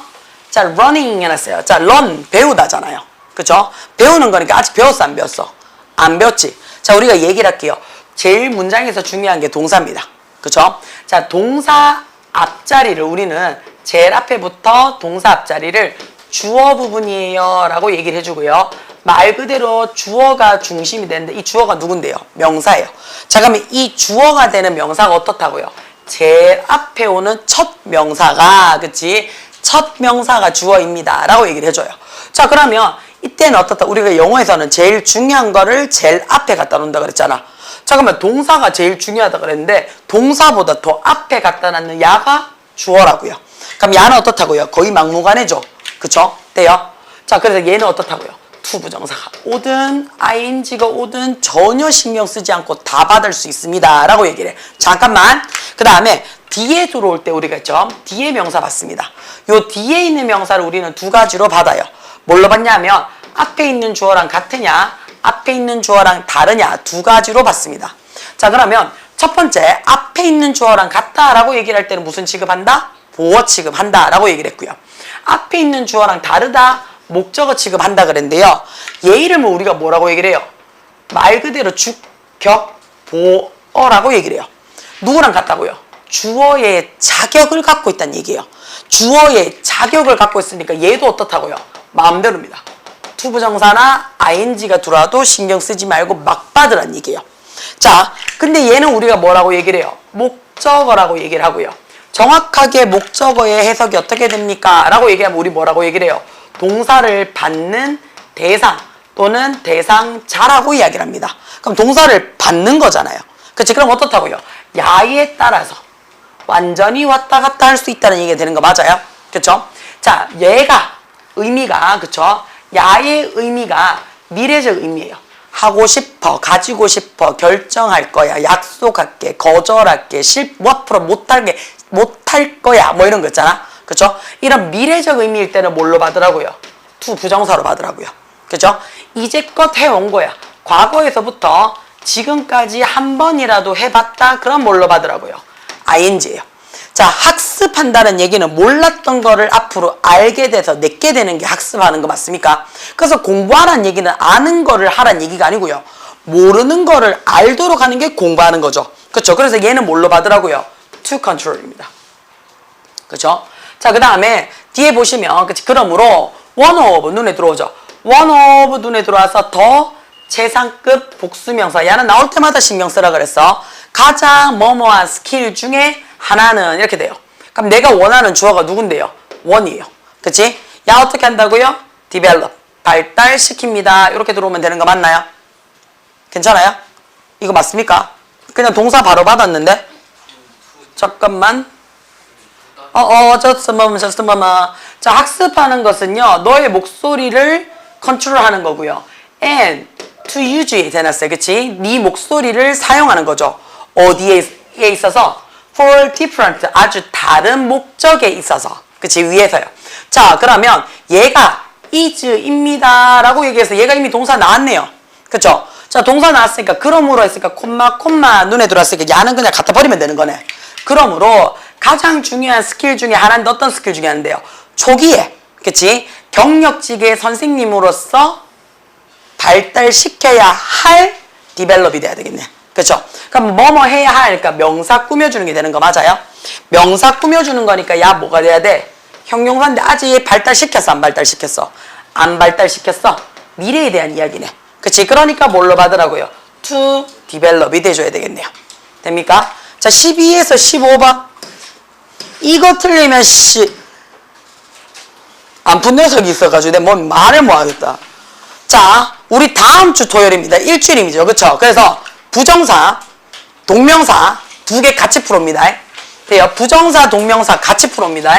자, running 해놨어요. 자, run, 배우다잖아요. 그쵸? 배우는 거니까 아직 배웠어, 안 배웠어? 안 배웠지? 자, 우리가 얘기를 할게요. 제일 문장에서 중요한 게 동사입니다. 그쵸? 자, 동사 앞자리를 우리는 제일 앞에부터 동사 앞자리를 주어 부분이에요 라고 얘기를 해주고요. 말 그대로 주어가 중심이 되는데 이 주어가 누군데요? 명사예요. 자, 그러면 이 주어가 되는 명사가 어떻다고요? 제일 앞에 오는 첫 명사가, 그치? 첫 명사가 주어입니다 라고 얘기를 해줘요. 자, 그러면 이때는 어떻다? 우리가 영어에서는 제일 중요한 거를 제일 앞에 갖다 놓는다 그랬잖아. 자, 그러면 동사가 제일 중요하다 그랬는데 동사보다 더 앞에 갖다 놨는 야가 주어라고요. 그럼 야는 어떻다고요? 거의 막무가내죠. 그쵸? 돼요? 자, 그래서 얘는 어떻다고요? to 부정사가 오든 ing가 오든 전혀 신경 쓰지 않고 다 받을 수 있습니다 라고 얘기를 해. 잠깐만. 그 다음에 뒤에 들어올 때 우리가 있죠? 뒤에 명사 받습니다. 요 뒤에 있는 명사를 우리는 두 가지로 받아요. 뭘로 받냐면 앞에 있는 주어랑 같으냐 앞에 있는 주어랑 다르냐 두 가지로 받습니다. 자, 그러면 첫 번째 앞에 있는 주어랑 같다라고 얘기를 할 때는 무슨 취급한다? 보어 취급한다 라고 얘기를 했고요. 앞에 있는 주어랑 다르다 목적어 취급한다 그랬는데요. 얘 이름을 우리가 뭐라고 얘기를 해요? 말 그대로 주격 보어라고 얘기를 해요. 누구랑 같다고요? 주어의 자격을 갖고 있다는 얘기예요. 주어의 자격을 갖고 있으니까 얘도 어떻다고요? 마음대로입니다. to 부정사나 ing가 들어와도 신경 쓰지 말고 막 받으란 얘기예요. 자, 근데 얘는 우리가 뭐라고 얘기를 해요? 목적어라고 얘기를 하고요. 정확하게 목적어의 해석이 어떻게 됩니까? 라고 얘기하면 우리 뭐라고 얘기를 해요? 동사를 받는 대상 또는 대상자라고 이야기를 합니다. 그럼 동사를 받는 거잖아요. 그치? 그럼 어떻다고요? 야에 따라서 완전히 왔다 갔다 할 수 있다는 얘기가 되는 거 맞아요? 그쵸? 자, 얘가 의미가, 그쵸? 야의 의미가 미래적 의미예요. 하고 싶어, 가지고 싶어, 결정할 거야, 약속할게, 거절할게, 뭐 앞으로 못할 거야, 뭐 이런 거 있잖아. 그쵸? 이런 미래적 의미일 때는 뭘로 받으라고요? to 부정사로 받으라고요. 그죠? 이제껏 해온 거야. 과거에서부터 지금까지 한 번이라도 해봤다? 그럼 뭘로 받으라고요? ing예요. 자, 학습한다는 얘기는 몰랐던 거를 앞으로 알게 돼서 내게 되는 게 학습하는 거 맞습니까? 그래서 공부하라는 얘기는 아는 거를 하라는 얘기가 아니고요. 모르는 거를 알도록 하는 게 공부하는 거죠. 그렇죠? 그래서 얘는 뭘로 받으라고요? to control입니다. 그렇죠? 자, 그 다음에 뒤에 보시면 그러므로 one of 눈에 들어오죠. one of 눈에 들어와서 더 최상급 복수명사. 얘는 나올 때마다 신경 쓰라 그랬어. 가장 뭐뭐한 스킬 중에 하나는 이렇게 돼요. 그럼 내가 원하는 주어가 누군데요? one이에요. 그치? 야 어떻게 한다고요? develop. 발달시킵니다. 이렇게 들어오면 되는 거 맞나요? 괜찮아요? 이거 맞습니까? 그냥 동사 바로 받았는데? 잠깐만. just a moment. 자, 학습하는 것은요, 너의 목소리를 컨트롤하는 거고요. and to use에 대놨어요. 그치? 네 목소리를 사용하는 거죠. 어디에 있어서? for different, 아주 다른 목적에 있어서. 그치? 위에서요. 자, 그러면 얘가 is입니다. 라고 얘기해서 얘가 이미 동사 나왔네요. 그쵸? 자, 동사 나왔으니까, 그러므로 했으니까, 콤마 눈에 들어왔으니까, 야는 그냥 갖다 버리면 되는 거네. 그러므로, 가장 중요한 스킬 중에 하나인데 어떤 스킬 중에 하나인데요? 초기에, 그치? 경력직의 선생님으로서 발달시켜야 할 디벨롭이 돼야 되겠네. 그쵸? 그럼 뭐뭐 해야 할, 그러니까 명사 꾸며주는 게 되는 거 맞아요? 명사 꾸며주는 거니까 야 뭐가 돼야 돼? 형용사인데 아직 발달시켰어? 안 발달시켰어? 안 발달시켰어? 미래에 대한 이야기네. 그치? 그러니까 뭘로 받으라고요? to develop이 돼줘야 되겠네요. 됩니까? 자, 12에서 15번. 이거 틀리면 안 푼 녀석이 있어가지고 내가 뭐 말을 못하겠다. 자, 우리 다음 주 토요일입니다. 일주일이죠. 그쵸? 그래서 부정사, 동명사 두 개 같이 풀어옵니다. 돼요. 부정사, 동명사 같이 풀어옵니다.